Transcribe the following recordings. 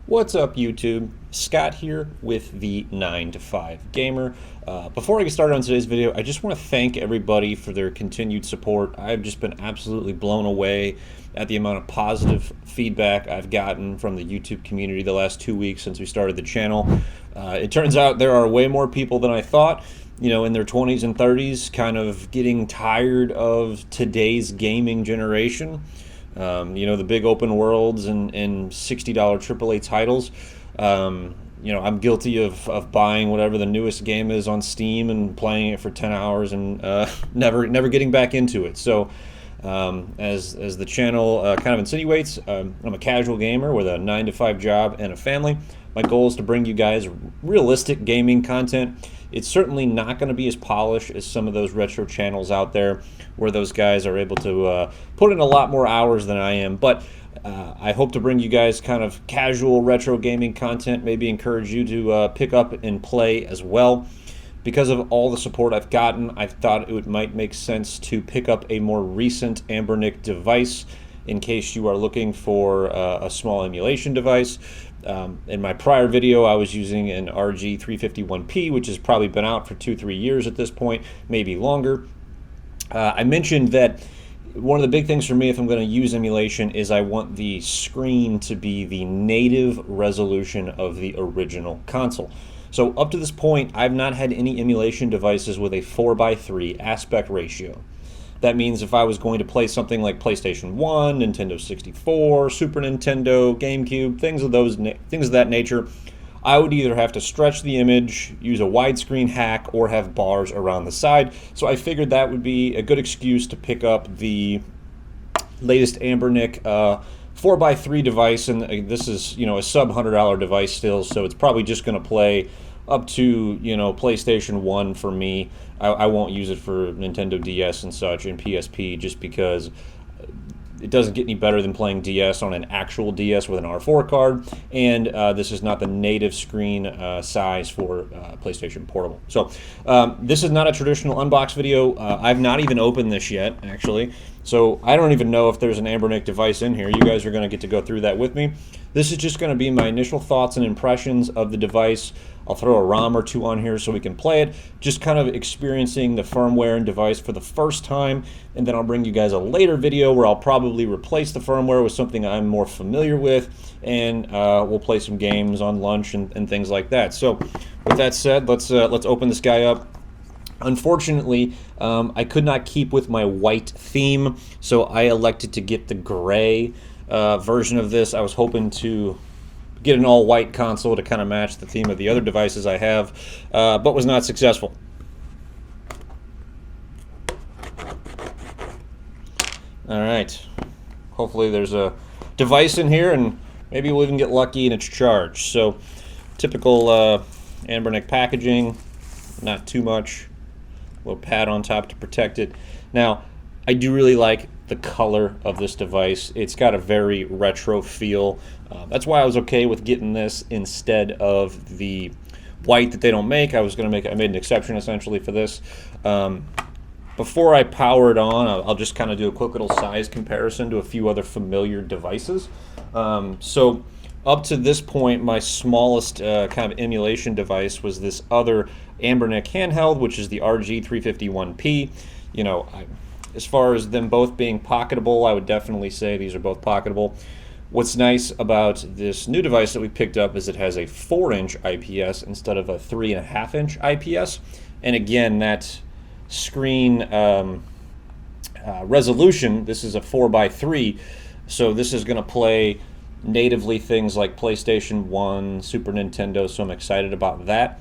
What's up, YouTube? Scott here with the 9 to 5 Gamer. Before I get started on today's video, I just want to thank everybody for their continued support. I've just been absolutely blown away at the amount of positive feedback I've gotten from the YouTube community the last 2 weeks since we started the channel. It turns out there are way more people than I thought, you know, in their 20s and 30s, kind of getting tired of today's gaming generation. You know, the big open worlds and $60 AAA titles. You know, I'm guilty of buying whatever the newest game is on Steam and playing it for 10 hours and never getting back into it. So as the channel kind of insinuates, I'm a casual gamer with a 9 to 5 job and a family. My goal is to bring you guys realistic gaming content. It's certainly not going to be as polished as some of those retro channels out there where those guys are able to put in a lot more hours than I am. But I hope to bring you guys kind of casual retro gaming content, maybe encourage you to pick up and play as well. Because of all the support I've gotten, I thought it might make sense to pick up a more recent Anbernic device in case you are looking for a small emulation device. In my prior video, I was using an RG40XX, which has probably been out for 2-3 years at this point, maybe longer. I mentioned that one of the big things for me if I'm going to use emulation is I want the screen to be the native resolution of the original console. So up to this point, I've not had any emulation devices with a 4:3 aspect ratio. That means if I was going to play something like PlayStation 1, Nintendo 64, Super Nintendo, GameCube, things of that nature, I would either have to stretch the image, use a widescreen hack, or have bars around the side. So I figured that would be a good excuse to pick up the latest Anbernic 4:3 device, and this is, you know, a sub $100 device still, so it's probably just going to play up to, you know, PlayStation 1 for me. I won't use it for Nintendo DS and such and PSP just because it doesn't get any better than playing DS on an actual DS with an R4 card, and this is not the native screen size for PlayStation Portable. So this is not a traditional unbox video. I've not even opened this yet, actually, so I don't even know if there's an Anbernic device in here. You guys are going to get to go through that with me. This is just going to be my initial thoughts and impressions of the device. I'll throw a ROM or two on here so we can play it, just kind of experiencing the firmware and device for the first time, and then I'll bring you guys a later video where I'll probably replace the firmware with something I'm more familiar with, and we'll play some games on lunch and things like that. So with that said, let's open this guy up. Unfortunately, I could not keep with my white theme, so I elected to get the gray version of this. I was hoping to get an all-white console to kind of match the theme of the other devices I have, but was not successful. All right, hopefully there's a device in here, and maybe we'll even get lucky and it's charged. So typical Anbernic packaging, not too much, a little pad on top to protect it. Now, I do really like the color of this device. It's got a very retro feel. That's why I was okay with getting this instead of the white that they don't make. I made an exception essentially for this. Before I power it on, I'll just kind of do a quick little size comparison to a few other familiar devices. So up to this point, my smallest kind of emulation device was this other Anbernic handheld, which is the RG40XX. You know, as far as them both being pocketable, I would definitely say these are both pocketable. What's nice about this new device that we picked up is it has a 4-inch IPS instead of a 3.5-inch IPS. And again, that screen resolution, this is a 4:3, so this is going to play natively things like PlayStation 1, Super Nintendo, so I'm excited about that.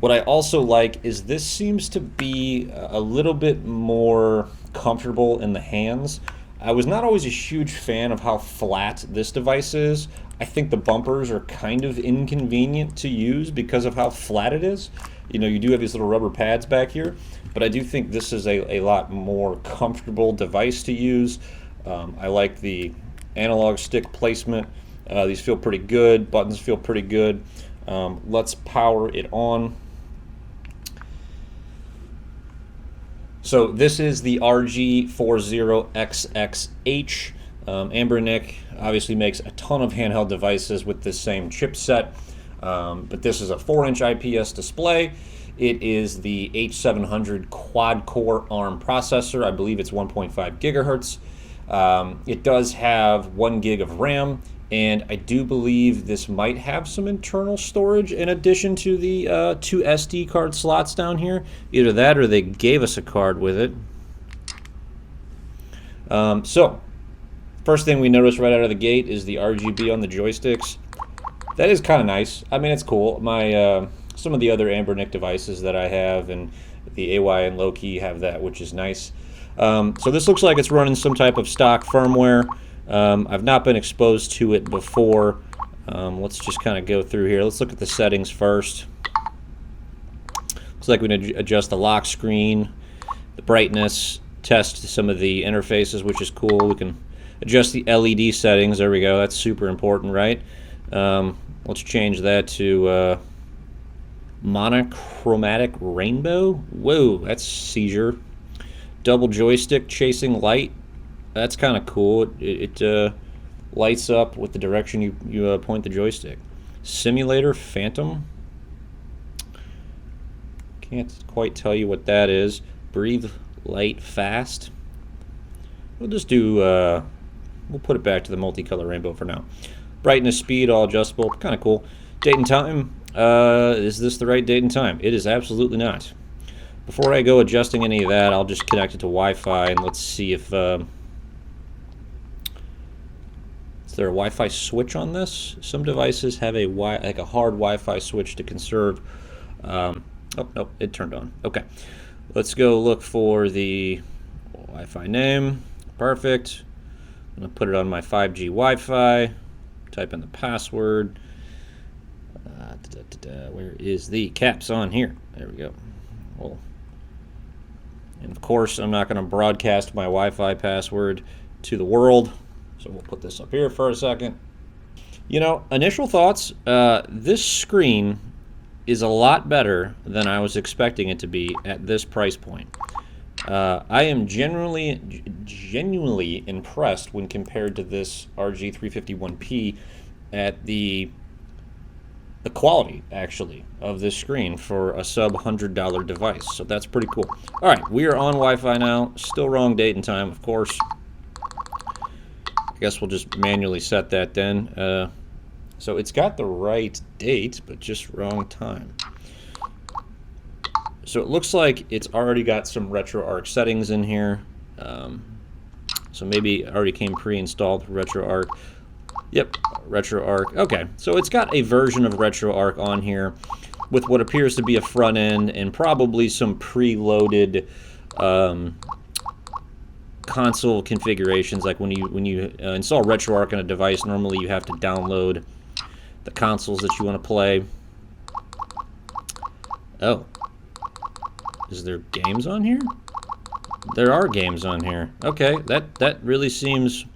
What I also like is this seems to be a little bit more comfortable in the hands. I was not always a huge fan of how flat this device is. I think the bumpers are kind of inconvenient to use because of how flat it is. You know, you do have these little rubber pads back here, but I do think this is a lot more comfortable device to use. I like the analog stick placement. These feel pretty good. Buttons feel pretty good. Let's power it on. So this is the RG40XX. Anbernic obviously makes a ton of handheld devices with this same chipset, but this is a 4-inch IPS display. It is the H700 quad-core ARM processor. I believe it's 1.5 gigahertz. It does have 1 gig of RAM, and I do believe this might have some internal storage in addition to the 2 SD card slots down here. Either that or they gave us a card with it. So, first thing we notice right out of the gate is the RGB on the joysticks. That is kind of nice. I mean, it's cool. My some of the other Anbernic devices that I have and the AY and Loki have that, which is nice. So this looks like it's running some type of stock firmware. I've not been exposed to it before. Let's just kind of go through here. Let's look at the settings first. Looks like we can adjust the lock screen, the brightness, test some of the interfaces, which is cool. We can adjust the LED settings. There we go. That's super important, right? Let's change that to monochromatic rainbow. Whoa, that's seizure. Double joystick chasing light. That's kind of cool. It lights up with the direction you point the joystick. Simulator phantom. Can't quite tell you what that is. Breathe light fast. We'll just do we'll put it back to the multicolor rainbow for now. Brightness, speed, all adjustable. Kind of cool. Date and time. Is this the right date and time? It is absolutely not. Before I go adjusting any of that, I'll just connect it to Wi-Fi and let's see if is there a Wi-Fi switch on this? Some devices have a hard Wi-Fi switch to conserve. Oh nope, it turned on. Okay, let's go look for the Wi-Fi name. Perfect. I'm gonna put it on my 5G Wi-Fi. Type in the password. Where is the caps on here? There we go. Well, and of course, I'm not going to broadcast my Wi-Fi password to the world, so we'll put this up here for a second. You know, initial thoughts, this screen is a lot better than I was expecting it to be at this price point. I am genuinely impressed when compared to this RG351P at the quality, actually, of this screen for a sub-$100 device. So that's pretty cool. All right, we are on Wi-Fi now. Still wrong date and time, of course. I guess we'll just manually set that then. So it's got the right date, but just wrong time. So it looks like it's already got some RetroArch settings in here. So maybe it already came pre-installed with RetroArch. Yep, RetroArch. Okay, so it's got a version of RetroArch on here with what appears to be a front end and probably some preloaded console configurations. Like when you install RetroArch on a device, normally you have to download the consoles that you want to play. Oh, is there games on here? There are games on here. Okay, that really seems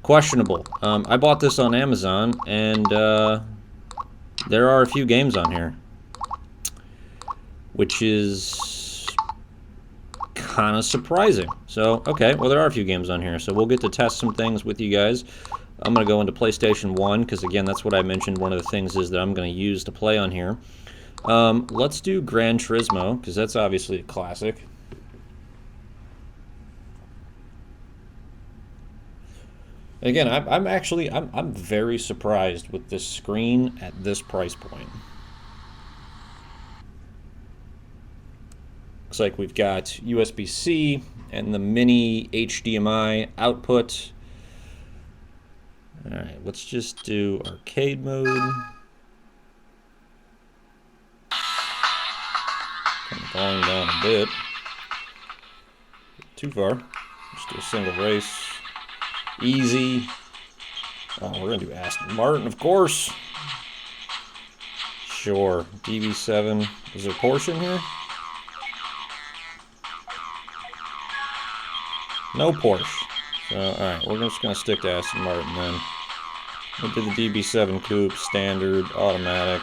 questionable. I bought this on Amazon, and there are a few games on here, which is kind of surprising. So, okay, well, there are a few games on here, so we'll get to test some things with you guys. I'm going to go into PlayStation 1, because, again, that's what I mentioned. One of the things is that I'm going to use to play on here. Let's do Gran Turismo, because that's obviously a classic. Again, I'm very surprised with this screen at this price point. Looks like we've got USB-C and the mini HDMI output. All right, let's just do arcade mode. Turn the volume down a bit. Too far. Just do a single race. Easy. Oh, we're going to do Aston Martin, of course. Sure. DB7. Is there Porsche in here? No Porsche. So, alright, we're just going to stick to Aston Martin then. We'll do the DB7 Coupe, standard, automatic.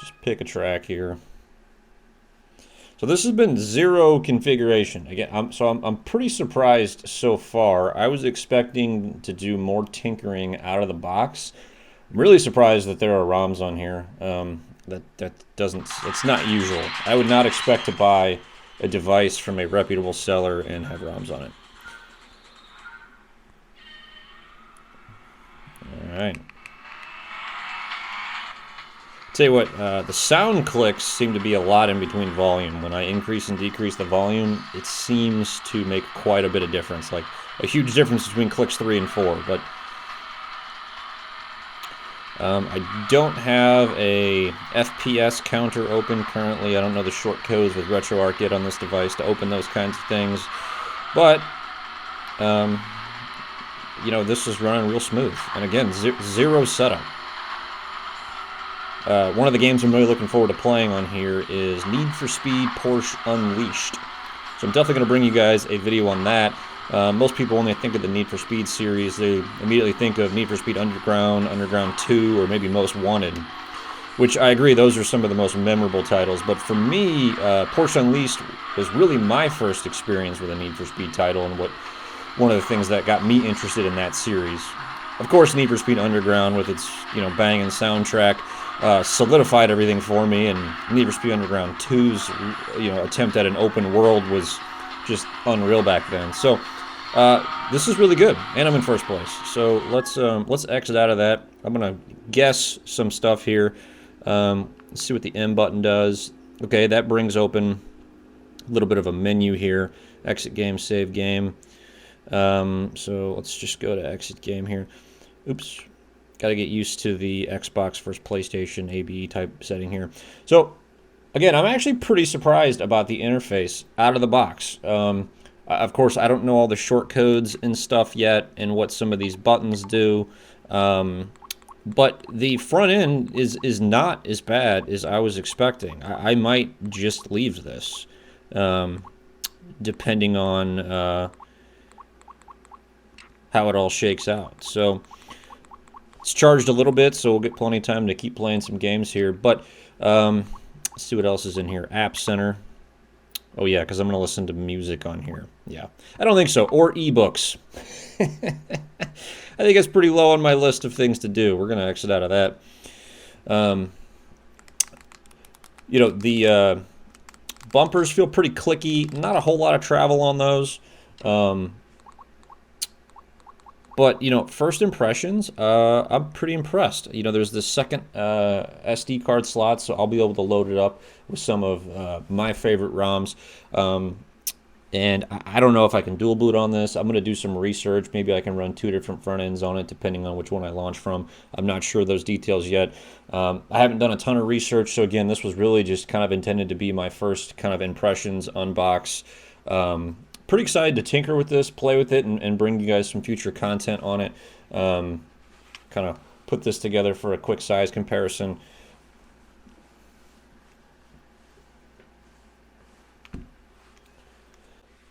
Just pick a track here. So this has been 0 configuration. Again, I'm pretty surprised so far. I was expecting to do more tinkering out of the box. I'm really surprised that there are ROMs on here. That doesn't, it's not usual. I would not expect to buy a device from a reputable seller and have ROMs on it. All right. Tell you what, the sound clicks seem to be a lot in between volume. When I increase and decrease the volume, it seems to make quite a bit of difference, like a huge difference between clicks 3 and 4. But I don't have a FPS counter open currently. I don't know the short codes with RetroArch yet on this device to open those kinds of things. But, you know, this is running real smooth. And again, 0 setup. One of the games I'm really looking forward to playing on here is Need for Speed Porsche Unleashed. So I'm definitely going to bring you guys a video on that. Most people, when they think of the Need for Speed series, they immediately think of Need for Speed Underground, Underground 2, or maybe Most Wanted. Which I agree, those are some of the most memorable titles. But for me, Porsche Unleashed was really my first experience with a Need for Speed title, and one of the things that got me interested in that series. Of course, Need for Speed Underground, with its banging soundtrack, solidified everything for me, and Need for Speed Underground 2's attempt at an open world was just unreal back then. So this is really good, and I'm in first place. So let's exit out of that. I'm gonna guess some stuff here. Let's see what the M button does. Okay, that brings open a little bit of a menu here. Exit game, save game. So let's just go to exit game here. Oops. Got to get used to the Xbox versus PlayStation ABE type setting here. So, again, I'm actually pretty surprised about the interface out of the box. Of course, I don't know all the short codes and stuff yet and what some of these buttons do. But the front end is not as bad as I was expecting. I might just leave this, depending on how it all shakes out. So it's charged a little bit, so we'll get plenty of time to keep playing some games here. But let's see what else is in here. App Center. Oh yeah, because I'm going to listen to music on here. Yeah, I don't think so. Or ebooks. I think it's pretty low on my list of things to do. We're going to exit out of that. The bumpers feel pretty clicky. Not a whole lot of travel on those. But, first impressions, I'm pretty impressed. There's the second SD card slot, so I'll be able to load it up with some of my favorite ROMs. And I don't know if I can dual boot on this. I'm going to do some research. Maybe I can run 2 different front ends on it, depending on which one I launch from. I'm not sure those details yet. I haven't done a ton of research, so again, this was really just kind of intended to be my first kind of impressions, unbox. Pretty excited to tinker with this, play with it, and bring you guys some future content on it. Kind of put this together for a quick size comparison.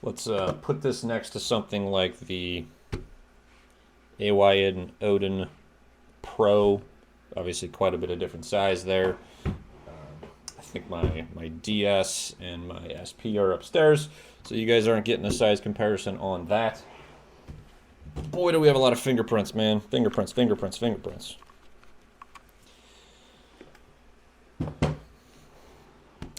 Let's put this next to something like the AYN Odin Pro. Obviously quite a bit of different size there. I think my DS and my SP are upstairs, so you guys aren't getting a size comparison on that. Boy, do we have a lot of fingerprints, man. Fingerprints, fingerprints, fingerprints.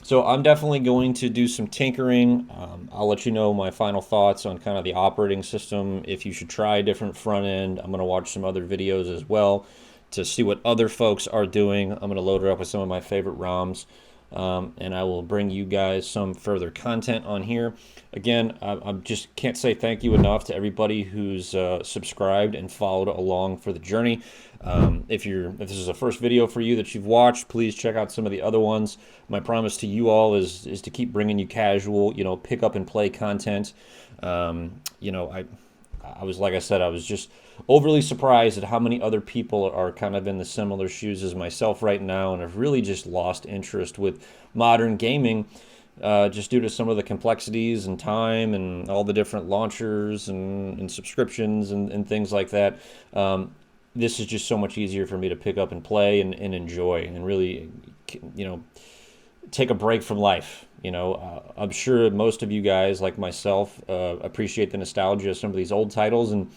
So I'm definitely going to do some tinkering. I'll let you know my final thoughts on kind of the operating system, if you should try a different front end. I'm going to watch some other videos as well to see what other folks are doing. I'm going to load it up with some of my favorite ROMs. And I will bring you guys some further content on here. Again, I just can't say thank you enough to everybody who's subscribed and followed along for the journey. If this is a first video for you that you've watched, please check out some of the other ones. My promise to you all is to keep bringing you casual, pick up and play content. I was, like I said, I was just overly surprised at how many other people are kind of in the similar shoes as myself right now, and have really just lost interest with modern gaming, just due to some of the complexities and time and all the different launchers and subscriptions and things like that. This is just so much easier for me to pick up and play and enjoy, and really, take a break from life. I'm sure most of you guys, like myself, appreciate the nostalgia of some of these old titles, and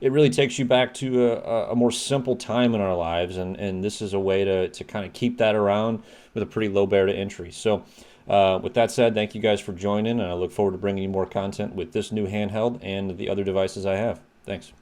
it really takes you back to a more simple time in our lives, and this is a way to kind of keep that around with a pretty low barrier to entry. So with that said, thank you guys for joining, and I look forward to bringing you more content with this new handheld and the other devices I have. Thanks.